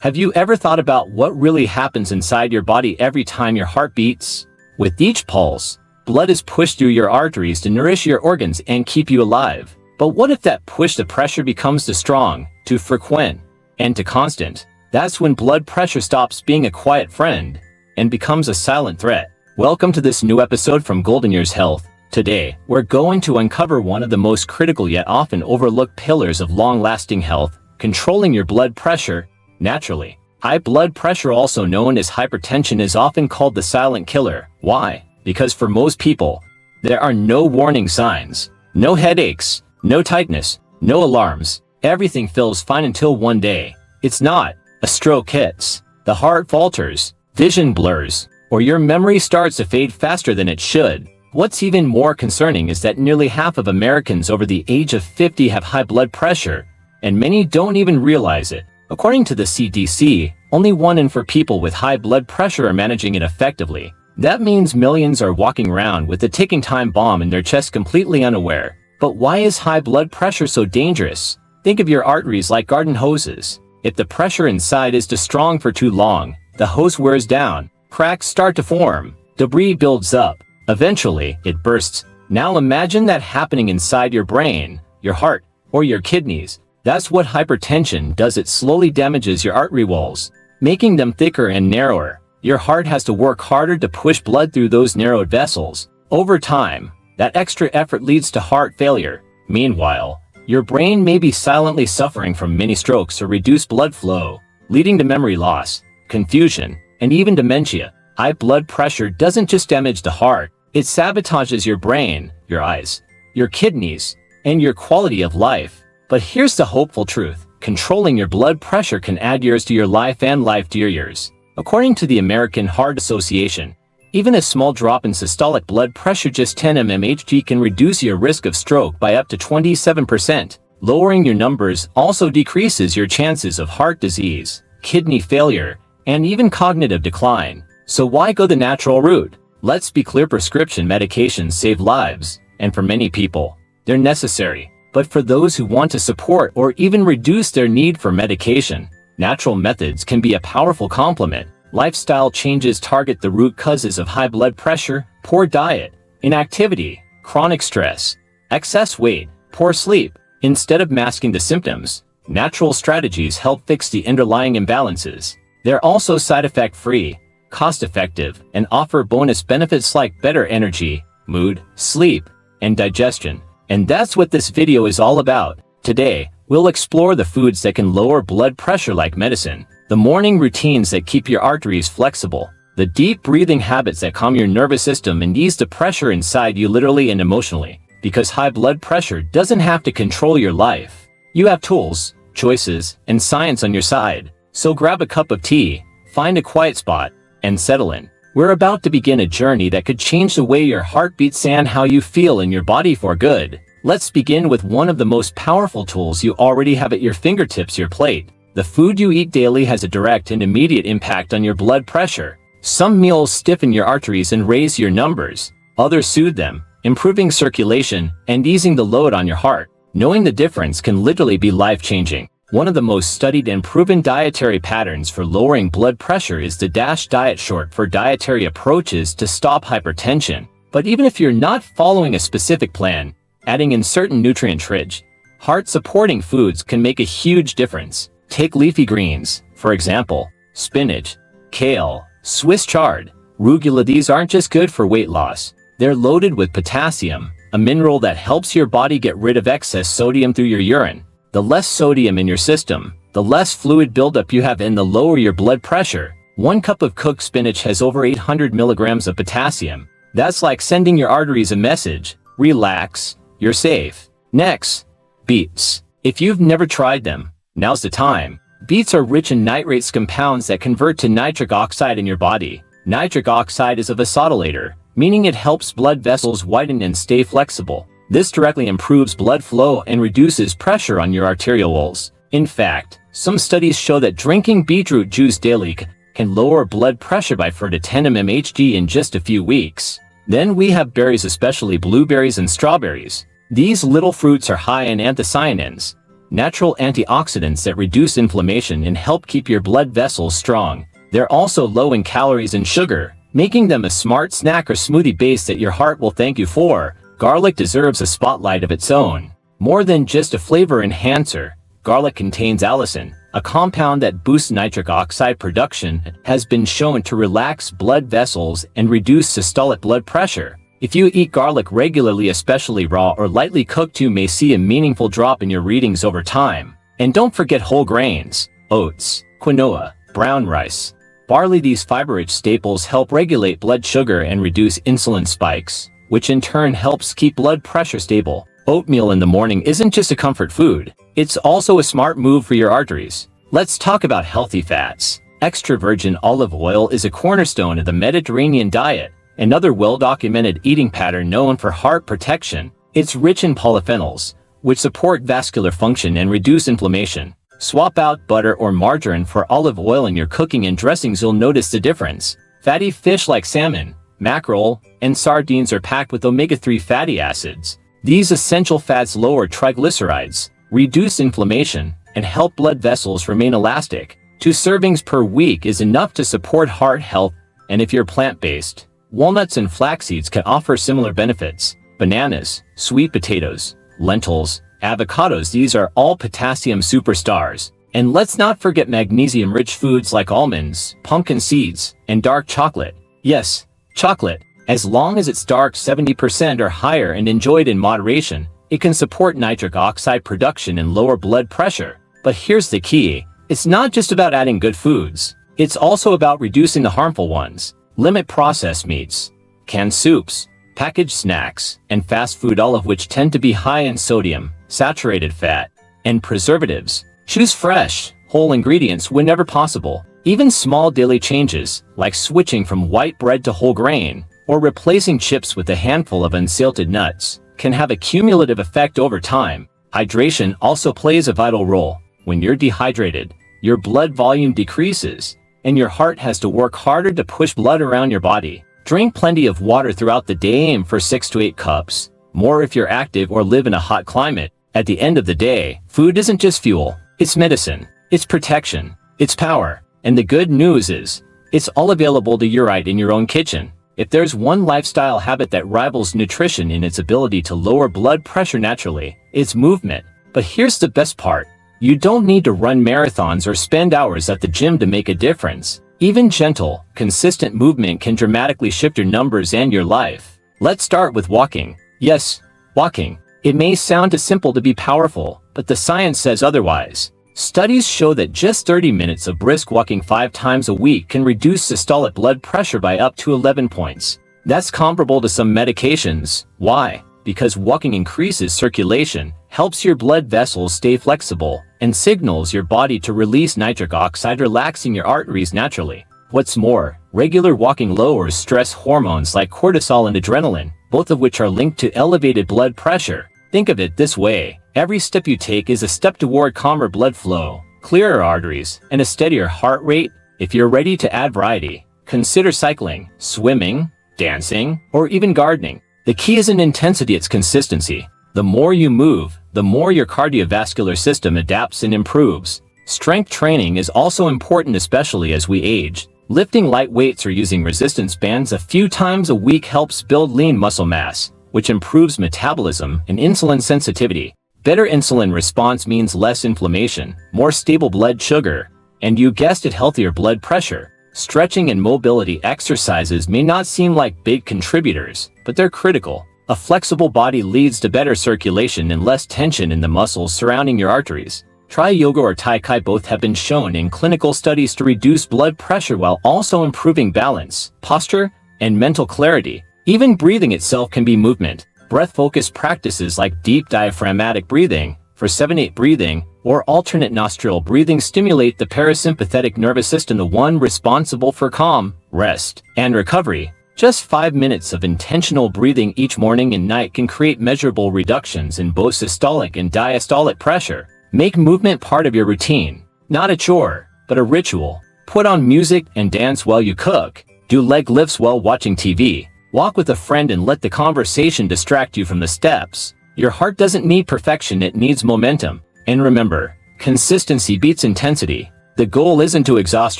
Have you ever thought about what really happens inside your body every time your heart beats? With each pulse, blood is pushed through your arteries to nourish your organs and keep you alive. But what if that push the pressure becomes too strong, too frequent, and too constant? That's when blood pressure stops being a quiet friend and becomes a silent threat. Welcome to this new episode from Golden Years Health. Today, we're going to uncover one of the most critical yet often overlooked pillars of long-lasting health, controlling your blood pressure naturally. High blood pressure, also known as hypertension, is often called the silent killer. Why? Because for most people, there are no warning signs, no headaches, no tightness, no alarms. Everything feels fine until one day. It's not. A stroke hits, the heart falters, vision blurs, or your memory starts to fade faster than it should. What's even more concerning is that nearly half of Americans over the age of 50 have high blood pressure, and many don't even realize it. According to the CDC, only 1 in 4 people with high blood pressure are managing it effectively. That means millions are walking around with a ticking time bomb in their chest completely unaware. But why is high blood pressure so dangerous? Think of your arteries like garden hoses. If the pressure inside is too strong for too long, the hose wears down, cracks start to form, debris builds up. Eventually, it bursts. Now imagine that happening inside your brain, your heart, or your kidneys. That's what hypertension does. It slowly damages your artery walls, making them thicker and narrower. Your heart has to work harder to push blood through those narrowed vessels. Over time, that extra effort leads to heart failure. Meanwhile, your brain may be silently suffering from mini strokes or reduced blood flow, leading to memory loss, confusion, and even dementia. High blood pressure doesn't just damage the heart, it sabotages your brain, your eyes, your kidneys, and your quality of life. But here's the hopeful truth. Controlling your blood pressure can add years to your life and life to your years. According to the American Heart Association, even a small drop in systolic blood pressure, just 10 mmHg, can reduce your risk of stroke by up to 27%. Lowering your numbers also decreases your chances of heart disease, kidney failure, and even cognitive decline. So why go the natural route? Let's be clear, prescription medications save lives, and for many people, they're necessary. But for those who want to support or even reduce their need for medication, natural methods can be a powerful complement. Lifestyle changes target the root causes of high blood pressure: poor diet, inactivity, chronic stress, excess weight, poor sleep. Instead of masking the symptoms, natural strategies help fix the underlying imbalances. They're also side effect-free, cost-effective, and offer bonus benefits like better energy, mood, sleep, and digestion. And that's what this video is all about. Today, we'll explore the foods that can lower blood pressure like medicine, the morning routines that keep your arteries flexible, the deep breathing habits that calm your nervous system and ease the pressure inside you literally and emotionally. Because high blood pressure doesn't have to control your life. You have tools, choices, and science on your side. So grab a cup of tea, find a quiet spot, and settle in. We're about to begin a journey that could change the way your heart beats and how you feel in your body for good. Let's begin with one of the most powerful tools you already have at your fingertips: your plate. The food you eat daily has a direct and immediate impact on your blood pressure. Some meals stiffen your arteries and raise your numbers. Others soothe them, improving circulation and easing the load on your heart. Knowing the difference can literally be life-changing. One of the most studied and proven dietary patterns for lowering blood pressure is the DASH diet, short for Dietary Approaches to Stop Hypertension. But even if you're not following a specific plan, adding in certain nutrient-rich, heart-supporting foods can make a huge difference. Take leafy greens, for example, spinach, kale, Swiss chard, arugula. These aren't just good for weight loss. They're loaded with potassium, a mineral that helps your body get rid of excess sodium through your urine. The less sodium in your system, the less fluid buildup you have, and the lower your blood pressure. 1 cup of cooked spinach has over 800 milligrams of potassium. That's like sending your arteries a message: relax, you're safe. Next, beets. If you've never tried them, now's the time. Beets are rich in nitrates, compounds that convert to nitric oxide in your body. Nitric oxide is a vasodilator, meaning it helps blood vessels widen and stay flexible. This directly improves blood flow and reduces pressure on your arterioles. In fact, some studies show that drinking beetroot juice daily can lower blood pressure by 4 to 10 mmHg in just a few weeks. Then we have berries, especially blueberries and strawberries. These little fruits are high in anthocyanins, natural antioxidants that reduce inflammation and help keep your blood vessels strong. They're also low in calories and sugar, making them a smart snack or smoothie base that your heart will thank you for. Garlic deserves a spotlight of its own. More than just a flavor enhancer, garlic contains allicin, a compound that boosts nitric oxide production and has been shown to relax blood vessels and reduce systolic blood pressure. If you eat garlic regularly, especially raw or lightly cooked, you may see a meaningful drop in your readings over time. And don't forget whole grains, oats, quinoa, brown rice, barley. These fiber-rich staples help regulate blood sugar and reduce insulin spikes, which in turn helps keep blood pressure stable. Oatmeal in the morning isn't just a comfort food, it's also a smart move for your arteries. Let's talk about healthy fats. Extra virgin olive oil is a cornerstone of the Mediterranean diet, another well-documented eating pattern known for heart protection. It's rich in polyphenols, which support vascular function and reduce inflammation. Swap out butter or margarine for olive oil in your cooking and dressings. You'll notice the difference. Fatty fish like salmon, mackerel, and sardines are packed with omega-3 fatty acids. These essential fats lower triglycerides, reduce inflammation, and help blood vessels remain elastic. 2 servings per week is enough to support heart health, and if you're plant-based, walnuts and flax seeds can offer similar benefits. Bananas, sweet potatoes, lentils, avocados, these are all potassium superstars. And let's not forget magnesium-rich foods like almonds, pumpkin seeds, and dark chocolate. Yes, chocolate. As long as it's dark 70% or higher and enjoyed in moderation, it can support nitric oxide production and lower blood pressure. But here's the key. It's not just about adding good foods. It's also about reducing the harmful ones. Limit processed meats, canned soups, packaged snacks, and fast food, all of which tend to be high in sodium, saturated fat, and preservatives. Choose fresh, whole ingredients whenever possible. Even small daily changes, like switching from white bread to whole grain, or replacing chips with a handful of unsalted nuts, can have a cumulative effect over time. Hydration also plays a vital role. When you're dehydrated, your blood volume decreases, and your heart has to work harder to push blood around your body. Drink plenty of water throughout the day. Aim for 6 to 8 cups, more if you're active or live in a hot climate. At the end of the day, food isn't just fuel, it's medicine, it's protection, it's power. And the good news is, it's all available to you right in your own kitchen. If there's one lifestyle habit that rivals nutrition in its ability to lower blood pressure naturally, it's movement. But here's the best part. You don't need to run marathons or spend hours at the gym to make a difference. Even gentle, consistent movement can dramatically shift your numbers and your life. Let's start with walking. Yes, walking. It may sound too simple to be powerful, but the science says otherwise. Studies show that just 30 minutes of brisk walking 5 times a week can reduce systolic blood pressure by up to 11 points. That's comparable to some medications. Why? Because walking increases circulation, helps your blood vessels stay flexible, and signals your body to release nitric oxide, relaxing your arteries naturally. What's more, regular walking lowers stress hormones like cortisol and adrenaline, both of which are linked to elevated blood pressure. Think of it this way. Every step you take is a step toward calmer blood flow, clearer arteries, and a steadier heart rate. If you're ready to add variety, consider cycling, swimming, dancing, or even gardening. The key isn't intensity, it's consistency. The more you move, the more your cardiovascular system adapts and improves. Strength training is also important, especially as we age. Lifting light weights or using resistance bands a few times a week helps build lean muscle mass, which improves metabolism and insulin sensitivity. Better insulin response means less inflammation, more stable blood sugar, and you guessed it, healthier blood pressure. Stretching and mobility exercises may not seem like big contributors, but they're critical. A flexible body leads to better circulation and less tension in the muscles surrounding your arteries. Try yoga or tai chi. Both have been shown in clinical studies to reduce blood pressure while also improving balance, posture, and mental clarity. Even breathing itself can be movement. Breath-focused practices like deep diaphragmatic breathing, for 7-8 breathing, or alternate nostril breathing stimulate the parasympathetic nervous system, the one responsible for calm, rest, and recovery. Just 5 minutes of intentional breathing each morning and night can create measurable reductions in both systolic and diastolic pressure. Make movement part of your routine, not a chore, but a ritual. Put on music and dance while you cook. Do leg lifts while watching TV. Walk with a friend and let the conversation distract you from the steps. Your heart doesn't need perfection, it needs momentum. And remember, consistency beats intensity. The goal isn't to exhaust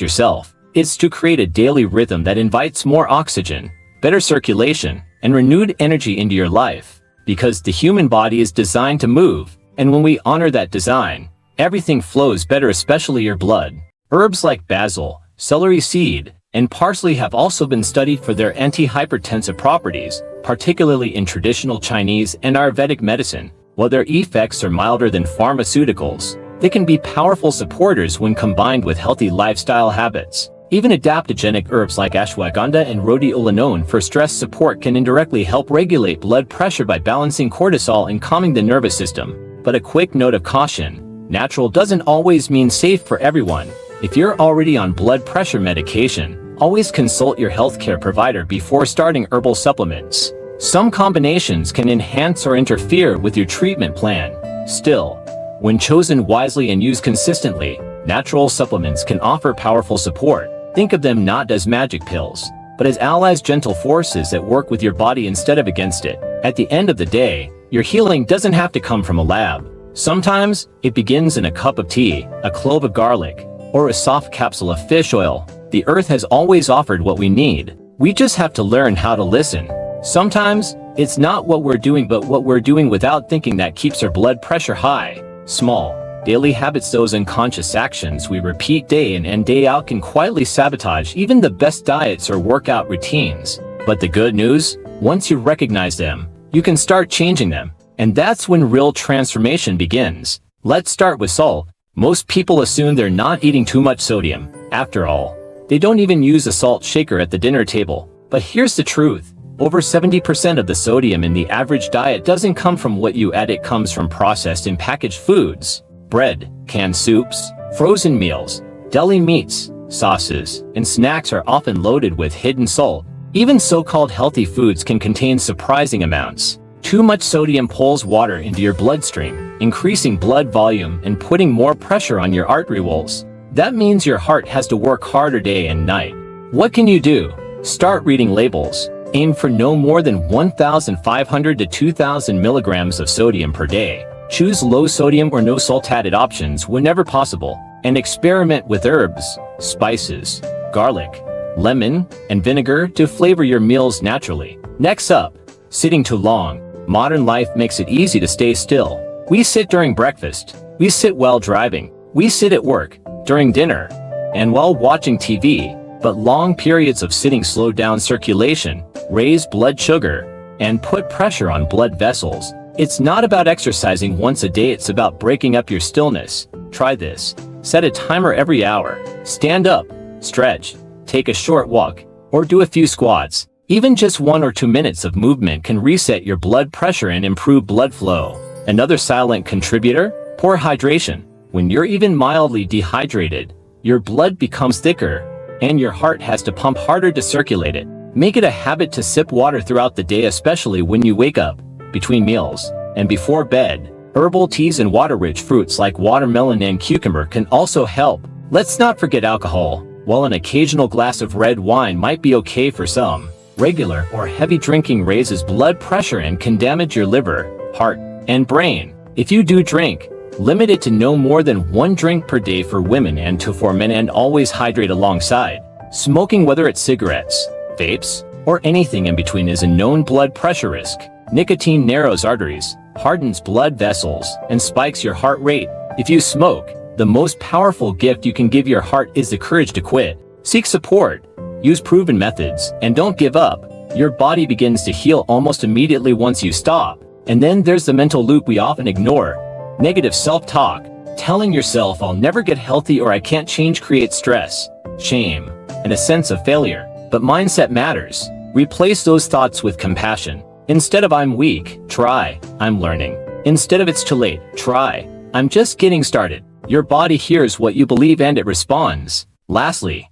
yourself. It's to create a daily rhythm that invites more oxygen, better circulation, and renewed energy into your life. Because the human body is designed to move, and when we honor that design, everything flows better, especially your blood. Herbs like basil, celery seed, and parsley have also been studied for their anti-hypertensive properties, particularly in traditional Chinese and Ayurvedic medicine. While their effects are milder than pharmaceuticals, they can be powerful supporters when combined with healthy lifestyle habits. Even adaptogenic herbs like ashwagandha and rhodiola, for stress support, can indirectly help regulate blood pressure by balancing cortisol and calming the nervous system. But a quick note of caution: natural doesn't always mean safe for everyone. If you're already on blood pressure medication, always consult your healthcare provider before starting herbal supplements. Some combinations can enhance or interfere with your treatment plan. Still, when chosen wisely and used consistently, natural supplements can offer powerful support. Think of them not as magic pills, but as allies, gentle forces at work with your body instead of against it. At the end of the day, your healing doesn't have to come from a lab. Sometimes, it begins in a cup of tea, a clove of garlic, or a soft capsule of fish oil. The earth has always offered what we need. We just have to learn how to listen. Sometimes, it's not what we're doing but what we're doing without thinking that keeps our blood pressure high. Small, daily habits, those unconscious actions we repeat day in and day out, can quietly sabotage even the best diets or workout routines. But the good news? Once you recognize them, you can start changing them. And that's when real transformation begins. Let's start with salt. Most people assume they're not eating too much sodium. After all, they don't even use a salt shaker at the dinner table. But here's the truth. Over 70% of the sodium in the average diet doesn't come from what you add. It comes from processed and packaged foods. Bread, canned soups, frozen meals, deli meats, sauces, and snacks are often loaded with hidden salt. Even so-called healthy foods can contain surprising amounts. Too much sodium pulls water into your bloodstream, increasing blood volume and putting more pressure on your artery walls. That means your heart has to work harder day and night. What can you do? Start reading labels. Aim for no more than 1,500 to 2,000 milligrams of sodium per day. Choose low sodium or no salt added options whenever possible. And experiment with herbs, spices, garlic, lemon, and vinegar to flavor your meals naturally. Next up, sitting too long. Modern life makes it easy to stay still. We sit during breakfast. We sit while driving. We sit at work, during dinner, and while watching TV. But long periods of sitting slow down circulation, raise blood sugar, and put pressure on blood vessels. It's not about exercising once a day, it's about breaking up your stillness. Try this. Set a timer every hour. Stand up, stretch, take a short walk, or do a few squats. Even just 1 or 2 minutes of movement can reset your blood pressure and improve blood flow. Another silent contributor? Poor hydration. When you're even mildly dehydrated, your blood becomes thicker, and your heart has to pump harder to circulate it. Make it a habit to sip water throughout the day, especially when you wake up, between meals, and before bed. Herbal teas and water-rich fruits like watermelon and cucumber can also help. Let's not forget alcohol. While an occasional glass of red wine might be okay for some, regular or heavy drinking raises blood pressure and can damage your liver, heart, and brain. If you do drink, limit it to no more than 1 drink per day for women and 2 for men, and always hydrate alongside. Smoking, whether it's cigarettes, vapes, or anything in between, is a known blood pressure risk. Nicotine narrows arteries, hardens blood vessels, and spikes your heart rate. If you smoke, the most powerful gift you can give your heart is the courage to quit. Seek support, use proven methods, and don't give up. Your body begins to heal almost immediately once you stop. And then there's the mental loop we often ignore. Negative self-talk. Telling yourself "I'll never get healthy" or "I can't change" creates stress, shame, and a sense of failure. But mindset matters. Replace those thoughts with compassion. Instead of "I'm weak," try "I'm learning." Instead of "It's too late," try "I'm just getting started." Your body hears what you believe and it responds. Lastly,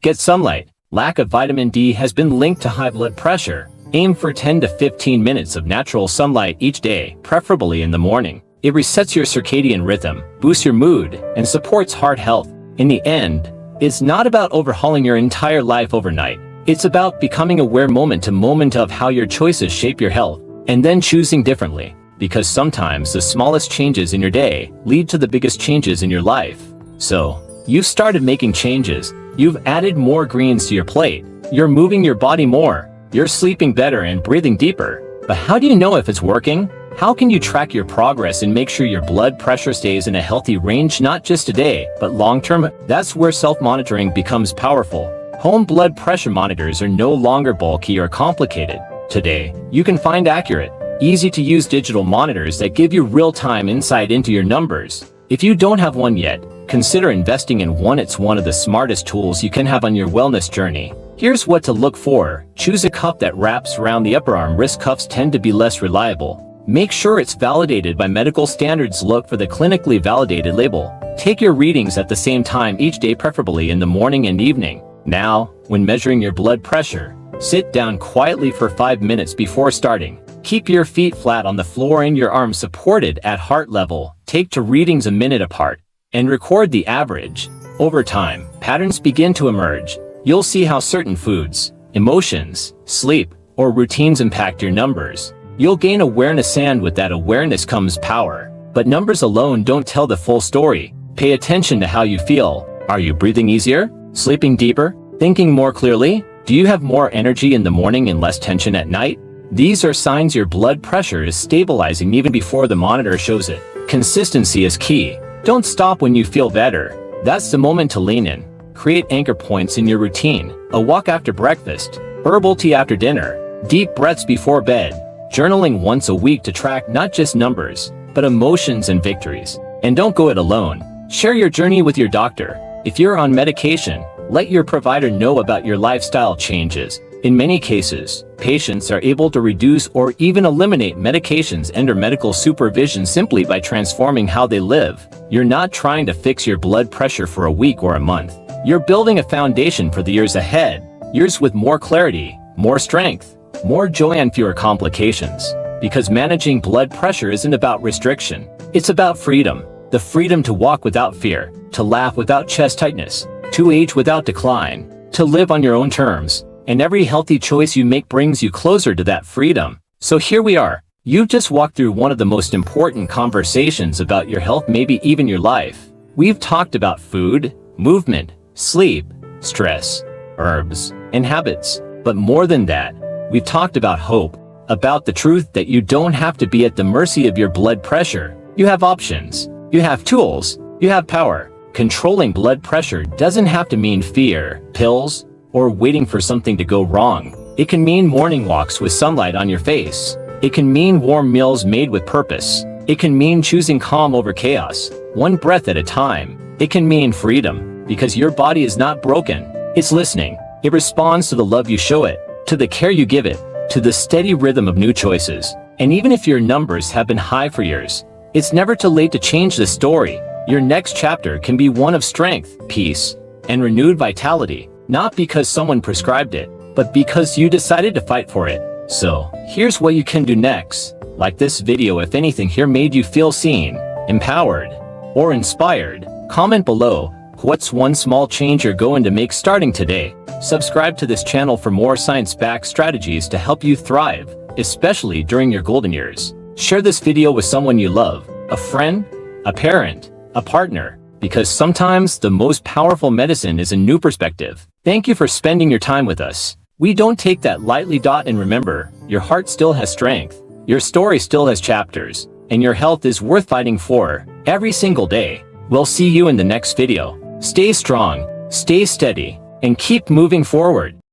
get sunlight. Lack of vitamin D has been linked to high blood pressure. Aim for 10 to 15 minutes of natural sunlight each day, preferably in the morning. It resets your circadian rhythm, boosts your mood, and supports heart health. In the end, it's not about overhauling your entire life overnight. It's about becoming aware moment to moment of how your choices shape your health, and then choosing differently. because sometimes the smallest changes in your day lead to the biggest changes in your life. So, you've started making changes, you've added more greens to your plate, you're moving your body more, you're sleeping better and breathing deeper. But how do you know if it's working? How can you track your progress and make sure your blood pressure stays in a healthy range not just today, but long-term? That's where self-monitoring becomes powerful. Home blood pressure monitors are no longer bulky or complicated. Today, you can find accurate, easy-to-use digital monitors that give you real-time insight into your numbers. If you don't have one yet, consider investing in one. It's one of the smartest tools you can have on your wellness journey. Here's what to look for. Choose a cuff that wraps around the upper arm. Wrist cuffs tend to be less reliable. Make sure it's validated by medical standards. Look for the clinically validated label. Take your readings at the same time each day, preferably in the morning and evening. Now, when measuring your blood pressure, sit down quietly for 5 minutes before starting. Keep your feet flat on the floor and your arms supported at heart level. Take two readings a minute apart and record the average. Over time, patterns begin to emerge. You'll see how certain foods, emotions, sleep, or routines impact your numbers. You'll gain awareness, and with that awareness comes power. But numbers alone don't tell the full story. Pay attention to how you feel. Are you breathing easier? Sleeping deeper? Thinking more clearly? Do you have more energy in the morning and less tension at night? These are signs your blood pressure is stabilizing even before the monitor shows it. Consistency is key. Don't stop when you feel better. That's the moment to lean in. Create anchor points in your routine. A walk after breakfast, herbal tea after dinner, deep breaths before bed. Journaling once a week to track not just numbers, but emotions and victories. And don't go it alone. Share your journey with your doctor. If you're on medication, let your provider know about your lifestyle changes. In many cases, patients are able to reduce or even eliminate medications under medical supervision simply by transforming how they live. You're not trying to fix your blood pressure for a week or a month. You're building a foundation for the years ahead. Years with more clarity, more strength, more joy, and fewer complications. Because managing blood pressure isn't about restriction. It's about freedom. The freedom to walk without fear, to laugh without chest tightness, to age without decline, to live on your own terms. And every healthy choice you make brings you closer to that freedom. So here we are. You've just walked through one of the most important conversations about your health, maybe even your life. We've talked about food, movement, sleep, stress, herbs, and habits. But more than that, we've talked about hope, about the truth that you don't have to be at the mercy of your blood pressure. You have options. You have tools. You have power. Controlling blood pressure doesn't have to mean fear, pills, or waiting for something to go wrong. It can mean morning walks with sunlight on your face. It can mean warm meals made with purpose. It can mean choosing calm over chaos, one breath at a time. It can mean freedom, because your body is not broken. It's listening. It responds to the love you show it, to the care you give it, to the steady rhythm of new choices. And even if your numbers have been high for years, it's never too late to change the story. Your next chapter can be one of strength, peace, and renewed vitality. Not because someone prescribed it, but because you decided to fight for it. So, here's what you can do next. Like this video if anything here made you feel seen, empowered, or inspired. Comment below, what's one small change you're going to make starting today? Subscribe to this channel for more science-backed strategies to help you thrive, especially during your golden years. Share this video with someone you love, a friend, a parent, a partner, because sometimes the most powerful medicine is a new perspective. Thank you for spending your time with us. We don't take that lightly. And remember, your heart still has strength, your story still has chapters, and your health is worth fighting for every single day. We'll see you in the next video. Stay strong, stay steady, and keep moving forward.